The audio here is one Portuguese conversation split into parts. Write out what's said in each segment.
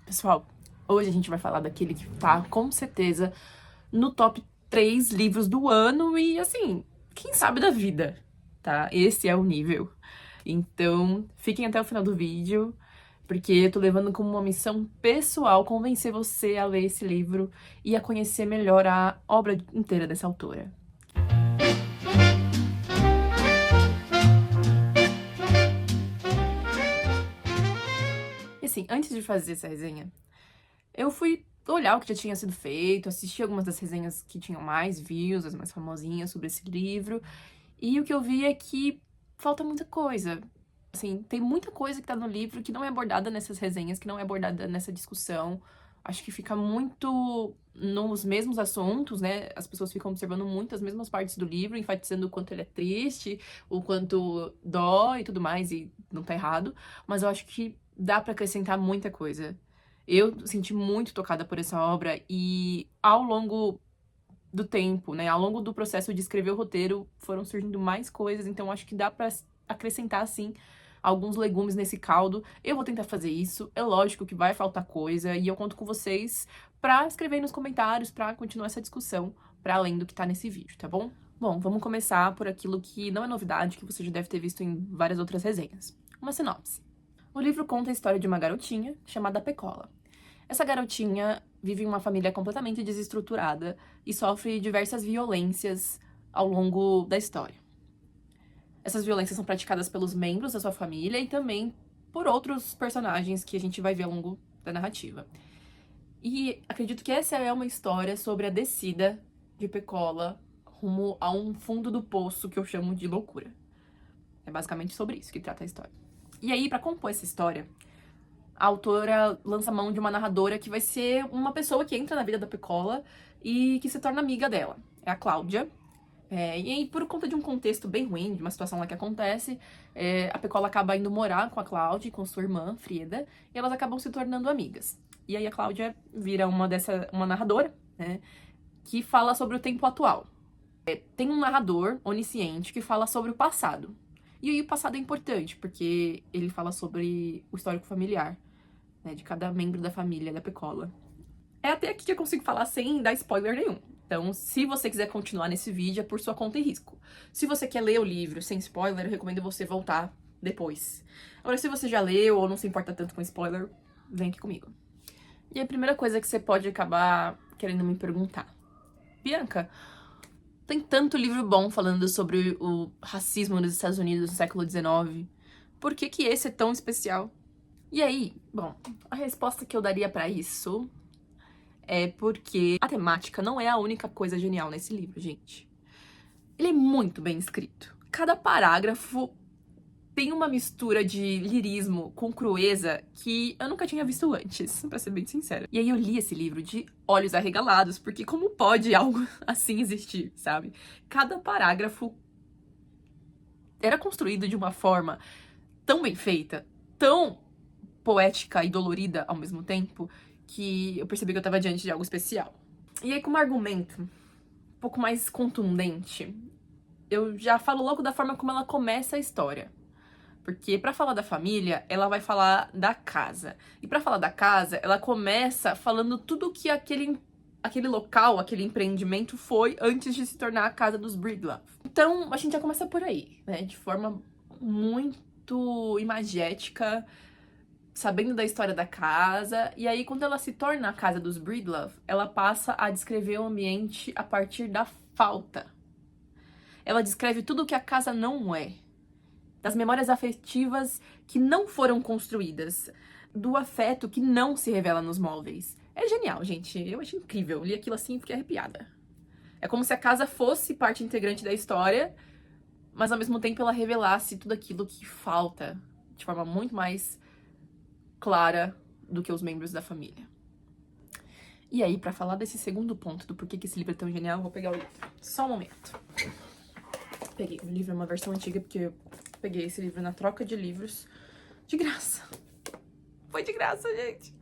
Pessoal, hoje a gente vai falar daquele que tá, com certeza, no top 3 livros do ano e, assim, quem sabe da vida, tá? Esse é o nível. Então, fiquem até o final do vídeo, porque eu tô levando como uma missão pessoal convencer você a ler esse livro e a conhecer melhor a obra inteira dessa autora. E assim, antes de fazer essa resenha, eu fui olhar o que já tinha sido feito, assistir algumas das resenhas que tinham mais views, as mais famosinhas sobre esse livro, e o que eu vi é que falta muita coisa. Assim, tem muita coisa que tá no livro que não é abordada nessas resenhas, que não é abordada nessa discussão. Acho que fica muito nos mesmos assuntos, né? As pessoas ficam observando muito as mesmas partes do livro, enfatizando o quanto ele é triste, o quanto dói e tudo mais, e não tá errado. Mas eu acho que dá pra acrescentar muita coisa. Eu senti muito tocada por essa obra e ao longo do tempo, né, ao longo do processo de escrever o roteiro, foram surgindo mais coisas, então acho que dá pra acrescentar, sim, alguns legumes nesse caldo. Eu vou tentar fazer isso, é lógico que vai faltar coisa, e eu conto com vocês pra escrever aí nos comentários, pra continuar essa discussão, pra além do que tá nesse vídeo, tá bom? Bom, vamos começar por aquilo que não é novidade, que você já deve ter visto em várias outras resenhas. Uma sinopse. O livro conta a história de uma garotinha chamada Pecola. Essa garotinha vive em uma família completamente desestruturada e sofre diversas violências ao longo da história. Essas violências são praticadas pelos membros da sua família e também por outros personagens que a gente vai ver ao longo da narrativa. E acredito que essa é uma história sobre a descida de Pecola rumo a um fundo do poço que eu chamo de loucura. É basicamente sobre isso que trata a história. E aí, pra compor essa história, a autora lança mão de uma narradora que vai ser uma pessoa que entra na vida da Pecola e que se torna amiga dela. É a Cláudia. E aí, por conta de um contexto bem ruim, de uma situação lá que acontece, a Pecola acaba indo morar com a Cláudia e com sua irmã, Frieda, e elas acabam se tornando amigas. E aí a Cláudia vira uma narradora, né, que fala sobre o tempo atual. Tem um narrador onisciente que fala sobre o passado. E aí o passado é importante, porque ele fala sobre o histórico familiar, né, de cada membro da família da Pecola. É até aqui que eu consigo falar sem dar spoiler nenhum. Então, se você quiser continuar nesse vídeo, é por sua conta e risco. Se você quer ler o livro sem spoiler, eu recomendo você voltar depois. Agora, se você já leu ou não se importa tanto com spoiler, vem aqui comigo. E a primeira coisa que você pode acabar querendo me perguntar: Bianca, tem tanto livro bom falando sobre o racismo nos Estados Unidos no século XIX. Por que que esse é tão especial? E aí, bom, a resposta que eu daria pra isso é porque a temática não é a única coisa genial nesse livro, gente. Ele é muito bem escrito. Cada parágrafo tem uma mistura de lirismo com crueza que eu nunca tinha visto antes, pra ser bem sincera. E aí eu li esse livro de olhos arregalados, porque como pode algo assim existir, sabe? Cada parágrafo era construído de uma forma tão bem feita, tão poética e dolorida ao mesmo tempo, que eu percebi que eu tava diante de algo especial. E aí, como argumento um pouco mais contundente, eu já falo logo da forma como ela começa a história. Porque pra falar da família, ela vai falar da casa. E pra falar da casa, ela começa falando tudo que aquele local, aquele empreendimento foi antes de se tornar a casa dos Breedlove. Então, a gente já começa por aí, né? De forma muito imagética, sabendo da história da casa, e aí quando ela se torna a casa dos Breedlove, ela passa a descrever o ambiente a partir da falta. Ela descreve tudo o que a casa não é, das memórias afetivas que não foram construídas, do afeto que não se revela nos móveis. É genial, gente, eu achei incrível, li aquilo assim e fiquei arrepiada. É como se a casa fosse parte integrante da história, mas ao mesmo tempo ela revelasse tudo aquilo que falta, de forma muito mais clara do que os membros da família. E aí, pra falar desse segundo ponto do porquê que esse livro é tão genial, eu vou pegar o livro. Só um momento. Peguei. O livro é uma versão antiga, porque eu peguei esse livro na troca de livros de graça. Foi de graça, gente.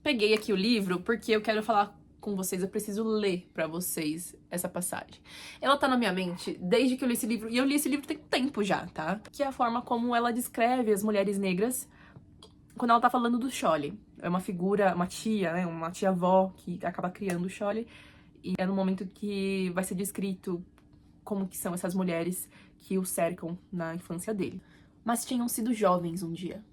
Peguei aqui o livro porque eu quero falar com vocês, eu preciso ler pra vocês essa passagem. Ela tá na minha mente desde que eu li esse livro, e eu li esse livro tem tempo já, tá? Que é a forma como ela descreve as mulheres negras quando ela tá falando do Xoli. é uma figura, uma tia, né, uma tia-avó que acaba criando o Xolli, e é no momento que vai ser descrito como que são essas mulheres que o cercam na infância dele. Mas tinham sido jovens um dia.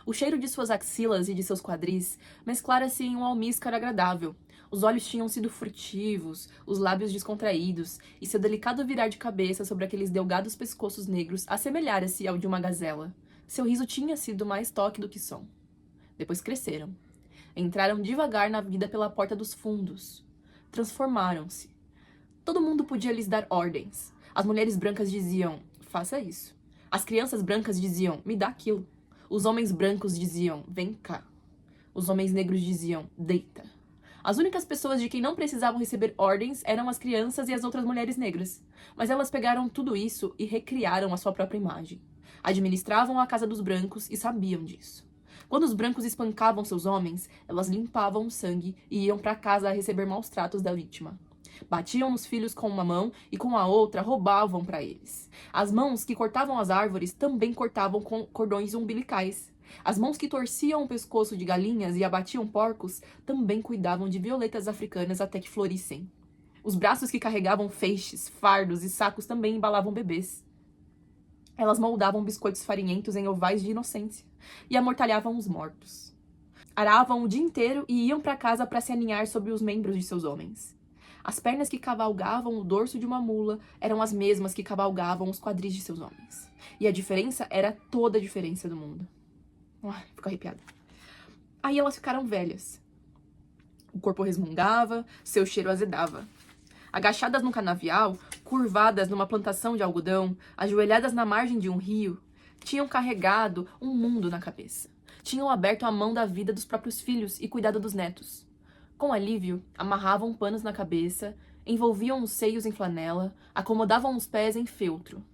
O cheiro de suas axilas e de seus quadris mesclara-se em um almíscar agradável. Os olhos tinham sido furtivos, os lábios descontraídos, e seu delicado virar de cabeça sobre aqueles delgados pescoços negros assemelhara-se ao de uma gazela. Seu riso tinha sido mais toque do que som. Depois cresceram. Entraram devagar na vida pela porta dos fundos. Transformaram-se. Todo mundo podia lhes dar ordens. As mulheres brancas diziam, faça isso. As crianças brancas diziam, me dá aquilo. Os homens brancos diziam, vem cá. Os homens negros diziam, deita. As únicas pessoas de quem não precisavam receber ordens eram as crianças e as outras mulheres negras. Mas elas pegaram tudo isso e recriaram a sua própria imagem. Administravam a casa dos brancos e sabiam disso. Quando os brancos espancavam seus homens, elas limpavam o sangue e iam para casa a receber maus tratos da vítima. Batiam nos filhos com uma mão e com a outra roubavam para eles. As mãos que cortavam as árvores também cortavam com cordões umbilicais. As mãos que torciam o pescoço de galinhas e abatiam porcos também cuidavam de violetas africanas até que florissem. Os braços que carregavam feixes, fardos e sacos também embalavam bebês. Elas moldavam biscoitos farinhentos em ovais de inocência e amortalhavam os mortos. Aravam o dia inteiro e iam para casa para se aninhar sobre os membros de seus homens. As pernas que cavalgavam o dorso de uma mula eram as mesmas que cavalgavam os quadris de seus homens. E a diferença era toda a diferença do mundo. Fico arrepiada. Aí elas ficaram velhas. O corpo resmungava, seu cheiro azedava. Agachadas no canavial, curvadas numa plantação de algodão, ajoelhadas na margem de um rio, tinham carregado um mundo na cabeça. Tinham aberto a mão da vida dos próprios filhos e cuidado dos netos. Com alívio, amarravam panos na cabeça, envolviam os seios em flanela, acomodavam os pés em feltro.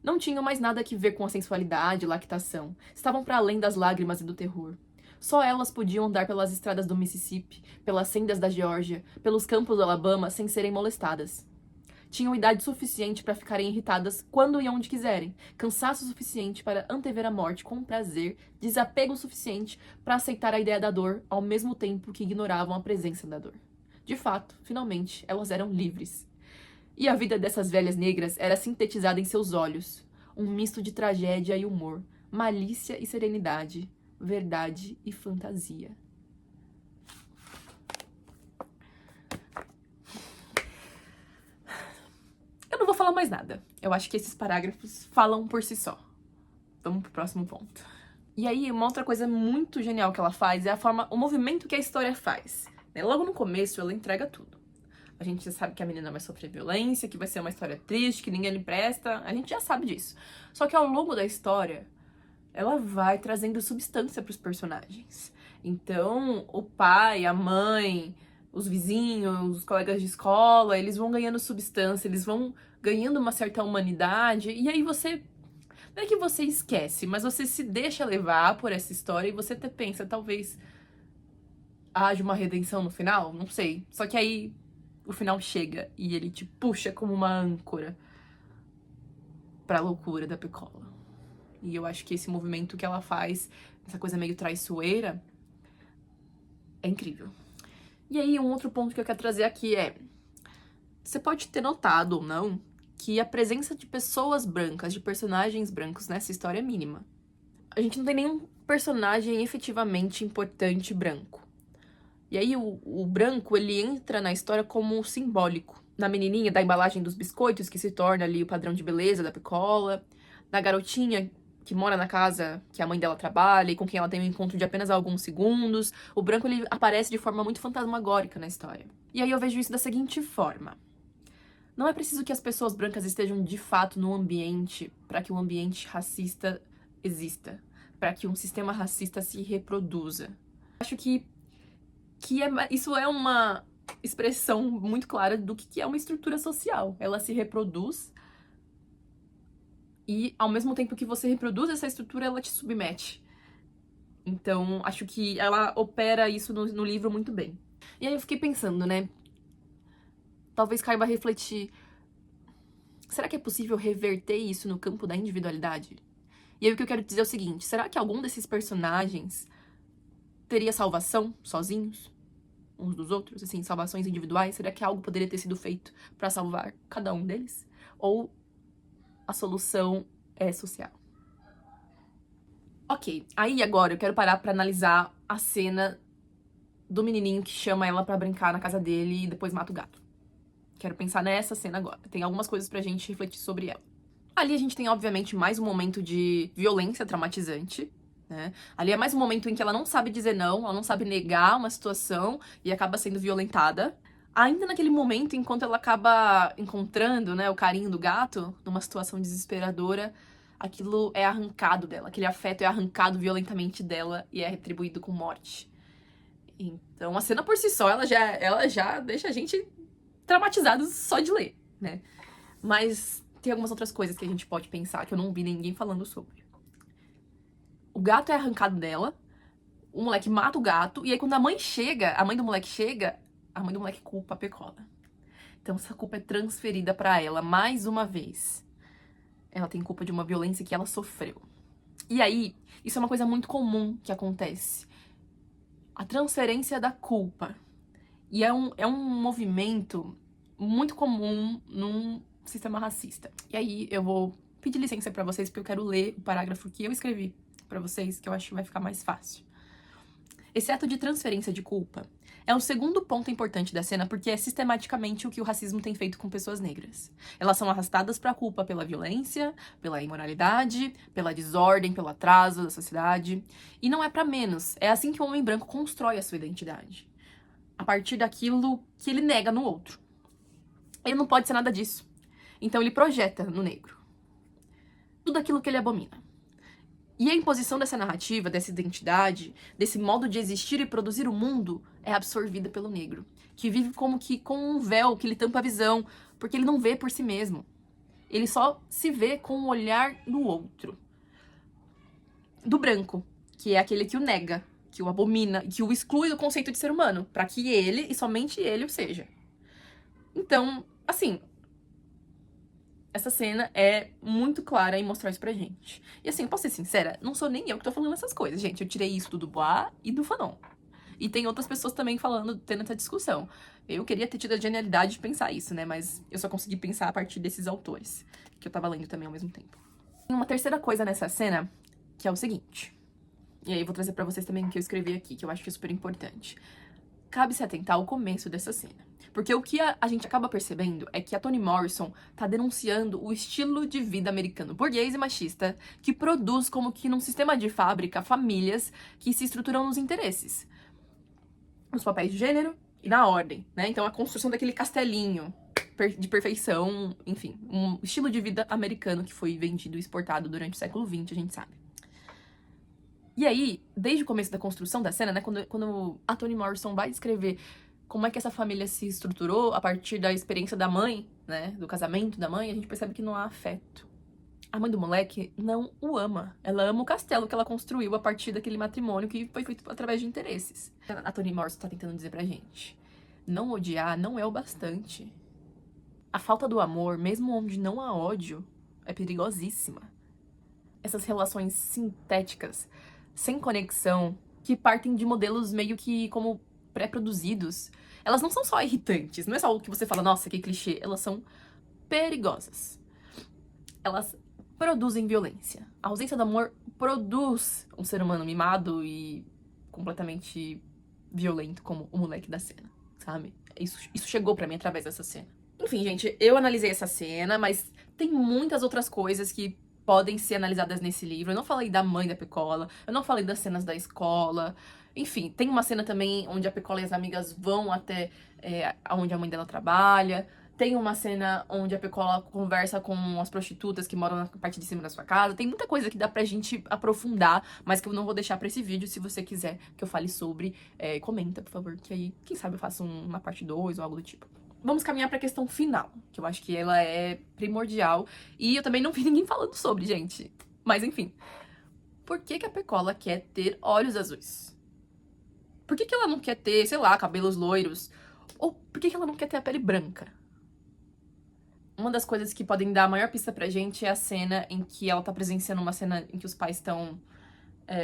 Não tinham mais nada que ver com a sensualidade e lactação. Estavam para além das lágrimas e do terror. Só elas podiam andar pelas estradas do Mississippi, pelas sendas da Geórgia, pelos campos do Alabama sem serem molestadas. Tinham idade suficiente para ficarem irritadas quando e onde quiserem, cansaço suficiente para antever a morte com prazer, desapego suficiente para aceitar a ideia da dor ao mesmo tempo que ignoravam a presença da dor. De fato, finalmente, elas eram livres. E a vida dessas velhas negras era sintetizada em seus olhos, um misto de tragédia e humor, malícia e serenidade, verdade e fantasia. Eu não vou falar mais nada. Eu acho que esses parágrafos falam por si só. Vamos pro próximo ponto. E aí, uma outra coisa muito genial que ela faz é o movimento que a história faz. Logo no começo, ela entrega tudo. A gente já sabe que a menina vai sofrer violência, que vai ser uma história triste, que ninguém lhe presta. A gente já sabe disso. Só que ao longo da história, ela vai trazendo substância pros personagens. Então, o pai, a mãe, os vizinhos, os colegas de escola, eles vão ganhando substância, eles vão ganhando uma certa humanidade, e aí você, não é que você esquece, mas você se deixa levar por essa história e você até pensa, talvez haja uma redenção no final, não sei. Só que aí o final chega e ele te puxa como uma âncora pra loucura da Pecola. E eu acho que esse movimento que ela faz, essa coisa meio traiçoeira, é incrível. E aí, um outro ponto que eu quero trazer aqui é... Você pode ter notado ou não que a presença de pessoas brancas, de personagens brancos nessa história é mínima. A gente não tem nenhum personagem efetivamente importante branco. E aí, o branco, ele entra na história como simbólico. Na menininha da embalagem dos biscoitos, que se torna ali o padrão de beleza da Pecola. Na garotinha que mora na casa que a mãe dela trabalha e com quem ela tem um encontro de apenas alguns segundos. O branco, ele aparece de forma muito fantasmagórica na história. E aí eu vejo isso da seguinte forma. Não é preciso que as pessoas brancas estejam de fato no ambiente para que o ambiente racista exista. Para que um sistema racista se reproduza. Acho que isso é uma expressão muito clara do que é uma estrutura social. Ela se reproduz e, ao mesmo tempo que você reproduz essa estrutura, ela te submete. Então, acho que ela opera isso no livro muito bem. E aí eu fiquei pensando, né? Talvez caiba refletir. Será que é possível reverter isso no campo da individualidade? E aí o que eu quero dizer é o seguinte. Será que algum desses personagens teria salvação sozinhos, uns dos outros, assim, salvações individuais? Será que algo poderia ter sido feito pra salvar cada um deles? Ou a solução é social? Ok, aí agora eu quero parar pra analisar a cena do menininho que chama ela pra brincar na casa dele e depois mata o gato. Quero pensar nessa cena agora. Tem algumas coisas pra gente refletir sobre ela. Ali a gente tem, obviamente, mais um momento de violência traumatizante, né? Ali é mais um momento em que ela não sabe dizer não, ela não sabe negar uma situação e acaba sendo violentada. Ainda naquele momento, enquanto ela acaba encontrando, né, o carinho do gato, numa situação desesperadora, aquilo é arrancado dela, aquele afeto é arrancado violentamente dela e é retribuído com morte. Então, a cena por si só, ela já deixa a gente traumatizado só de ler, né? Mas tem algumas outras coisas que a gente pode pensar que eu não vi ninguém falando sobre. O gato é arrancado dela, o moleque mata o gato, e aí quando a mãe chega, a mãe do moleque chega, a mãe do moleque culpa a Pecola. Então essa culpa é transferida pra ela mais uma vez. Ela tem culpa de uma violência que ela sofreu. E aí, isso é uma coisa muito comum que acontece. A transferência da culpa. E é um movimento muito comum num sistema racista. E aí eu vou pedir licença pra vocês, porque eu quero ler o parágrafo que eu escrevi pra vocês, que eu acho que vai ficar mais fácil. Esse ato de transferência de culpa é o segundo ponto importante da cena, porque é sistematicamente o que o racismo tem feito com pessoas negras. Elas são arrastadas pra culpa pela violência, pela imoralidade, pela desordem, pelo atraso da sociedade. E não é pra menos, é assim que o homem branco constrói a sua identidade. A partir daquilo que ele nega no outro. Ele não pode ser nada disso. Então ele projeta no negro tudo aquilo que ele abomina. E a imposição dessa narrativa, dessa identidade, desse modo de existir e produzir o mundo é absorvida pelo negro, que vive como que com um véu que lhe tampa a visão, porque ele não vê por si mesmo. Ele só se vê com o olhar do outro. Do branco, que é aquele que o nega, que o abomina, que o exclui do conceito de ser humano, para que ele, e somente ele, o seja. Então, assim, essa cena é muito clara em mostrar isso pra gente. E assim, posso ser sincera, não sou nem eu que tô falando essas coisas, gente. Eu tirei isso do Dubois e do Fanon. E tem outras pessoas também falando, tendo essa discussão. Eu queria ter tido a genialidade de pensar isso, né? Mas eu só consegui pensar a partir desses autores, que eu tava lendo também ao mesmo tempo. Tem uma terceira coisa nessa cena, que é o seguinte. E aí eu vou trazer pra vocês também o que eu escrevi aqui, que eu acho que é super importante. Cabe se atentar ao começo dessa cena. Porque o que a gente acaba percebendo é que a Toni Morrison tá denunciando o estilo de vida americano burguês e machista que produz como que num sistema de fábrica famílias que se estruturam nos interesses, nos papéis de gênero e na ordem, né? Então a construção daquele castelinho de perfeição, enfim, um estilo de vida americano que foi vendido e exportado durante o século XX, a gente sabe. E aí, desde o começo da construção da cena, né, quando a Toni Morrison vai descrever como é que essa família se estruturou a partir da experiência da mãe, né, do casamento da mãe, a gente percebe que não há afeto. A mãe do moleque não o ama. Ela ama o castelo que ela construiu a partir daquele matrimônio que foi feito através de interesses. A Toni Morrison tá tentando dizer pra gente, não odiar não é o bastante. A falta do amor, mesmo onde não há ódio, é perigosíssima. Essas relações sintéticas, sem conexão, que partem de modelos meio que como pré-produzidos, elas não são só irritantes, não é só o que você fala, nossa, que clichê, elas são perigosas. Elas produzem violência. A ausência do amor produz um ser humano mimado e completamente violento, como o moleque da cena, sabe? Isso chegou pra mim através dessa cena. Enfim, gente, eu analisei essa cena, mas tem muitas outras coisas que podem ser analisadas nesse livro. Eu não falei da mãe da Pecola, eu não falei das cenas da escola. Enfim, tem uma cena também onde a Pecola e as amigas vão até onde a mãe dela trabalha. Tem uma cena onde a Pecola conversa com as prostitutas que moram na parte de cima da sua casa. Tem muita coisa que dá pra gente aprofundar, mas que eu não vou deixar pra esse vídeo. Se você quiser que eu fale sobre, comenta, por favor, que aí, quem sabe eu faço uma parte 2 ou algo do tipo. Vamos caminhar pra questão final, que eu acho que ela é primordial. E eu também não vi ninguém falando sobre, gente. Mas enfim. Por que a Pecola quer ter olhos azuis? Por que ela não quer ter, sei lá, cabelos loiros? Ou por que ela não quer ter a pele branca? Uma das coisas que podem dar a maior pista pra gente é a cena em que ela tá presenciando uma cena em que os pais estão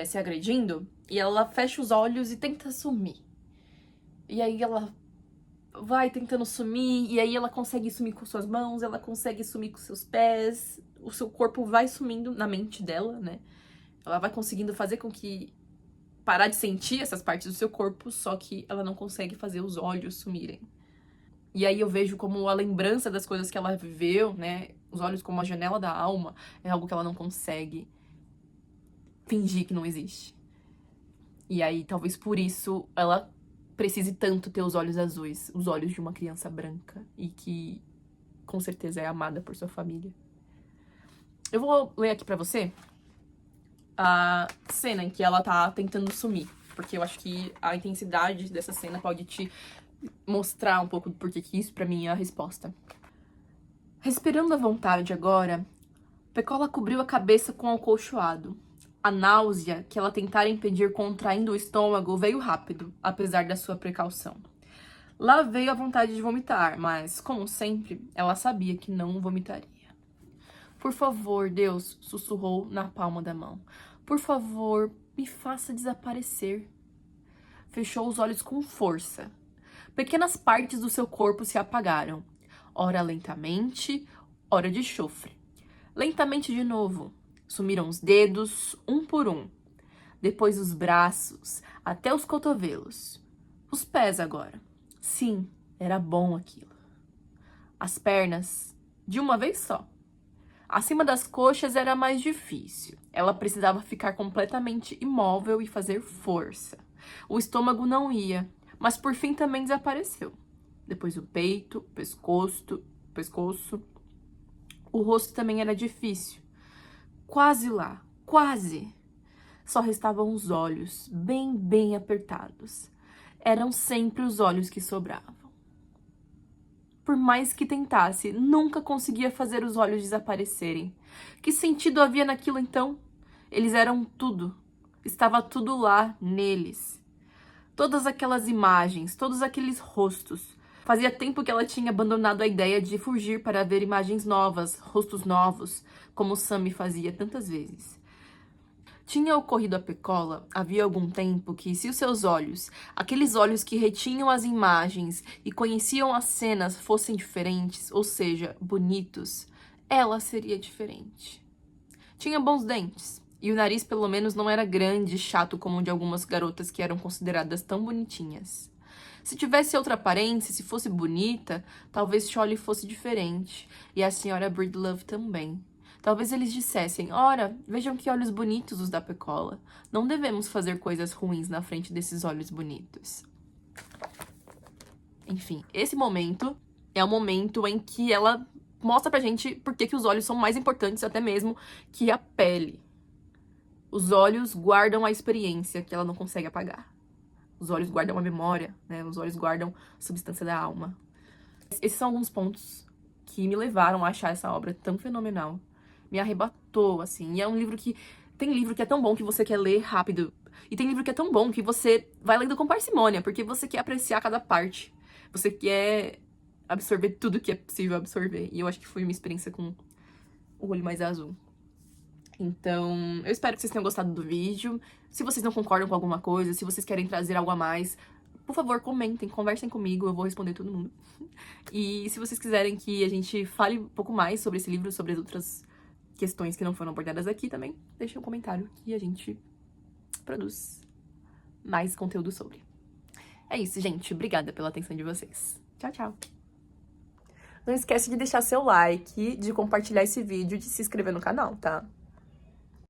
se agredindo, e ela fecha os olhos e tenta sumir. E aí ela vai tentando sumir, e aí ela consegue sumir com suas mãos, ela consegue sumir com seus pés, o seu corpo vai sumindo na mente dela, né? Ela vai conseguindo fazer com que parar de sentir essas partes do seu corpo, só que ela não consegue fazer os olhos sumirem. E aí eu vejo como a lembrança das coisas que ela viveu, né? Os olhos como a janela da alma, é algo que ela não consegue fingir que não existe. E aí, talvez por isso, ela precise tanto ter os olhos azuis, os olhos de uma criança branca, e que com certeza é amada por sua família. Eu vou ler aqui pra você a cena em que ela tá tentando sumir, porque eu acho que a intensidade dessa cena pode te mostrar um pouco do porquê que isso pra mim é a resposta. Respirando à vontade agora, Pecola cobriu a cabeça com o acolchoado. A náusea que ela tentara impedir contraindo o estômago veio rápido, apesar da sua precaução. Lá veio a vontade de vomitar, mas, como sempre, ela sabia que não vomitaria. Por favor, Deus, sussurrou na palma da mão. Por favor, me faça desaparecer. Fechou os olhos com força. Pequenas partes do seu corpo se apagaram, ora lentamente, ora de chofre. Lentamente de novo. Sumiram os dedos, um por um. Depois os braços, até os cotovelos. Os pés agora. Sim, era bom aquilo. As pernas, de uma vez só. Acima das coxas era mais difícil. Ela precisava ficar completamente imóvel e fazer força. O estômago não ia, mas por fim também desapareceu. Depois o peito, o pescoço. O rosto também era difícil. Quase lá, quase. Só restavam os olhos, bem apertados. Eram sempre os olhos que sobravam. Por mais que tentasse, nunca conseguia fazer os olhos desaparecerem. Que sentido havia naquilo então? Eles eram tudo. Estava tudo lá, neles. Todas aquelas imagens, todos aqueles rostos. Fazia tempo que ela tinha abandonado a ideia de fugir para ver imagens novas, rostos novos, como Sammy fazia tantas vezes. Tinha ocorrido a Pecola havia algum tempo que, se os seus olhos, aqueles olhos que retinham as imagens e conheciam as cenas, fossem diferentes, ou seja, bonitos, ela seria diferente. Tinha bons dentes, e o nariz pelo menos não era grande e chato como o de algumas garotas que eram consideradas tão bonitinhas. Se tivesse outra aparência, se fosse bonita, talvez Cholly fosse diferente, e a senhora Breedlove também. Talvez eles dissessem, ora, vejam que olhos bonitos os da Pecola. Não devemos fazer coisas ruins na frente desses olhos bonitos. Enfim, esse momento é o momento em que ela mostra pra gente por que os olhos são mais importantes até mesmo que a pele. Os olhos guardam a experiência que ela não consegue apagar. Os olhos guardam a memória, né? Os olhos guardam a substância da alma. Esses são alguns pontos que me levaram a achar essa obra tão fenomenal. Me arrebatou, assim. E é um livro que... Tem livro que é tão bom que você quer ler rápido. E tem livro que é tão bom que você vai lendo com parcimônia, porque você quer apreciar cada parte. Você quer absorver tudo que é possível absorver. E eu acho que foi uma experiência com o olho mais azul. Então, eu espero que vocês tenham gostado do vídeo. Se vocês não concordam com alguma coisa, se vocês querem trazer algo a mais, por favor, comentem, conversem comigo, eu vou responder todo mundo. E se vocês quiserem que a gente fale um pouco mais sobre esse livro, sobre as outras questões que não foram abordadas aqui também, deixem um comentário que a gente produz mais conteúdo sobre. É isso, gente. Obrigada pela atenção de vocês. Tchau, tchau. Não esquece de deixar seu like, de compartilhar esse vídeo, de se inscrever no canal, tá?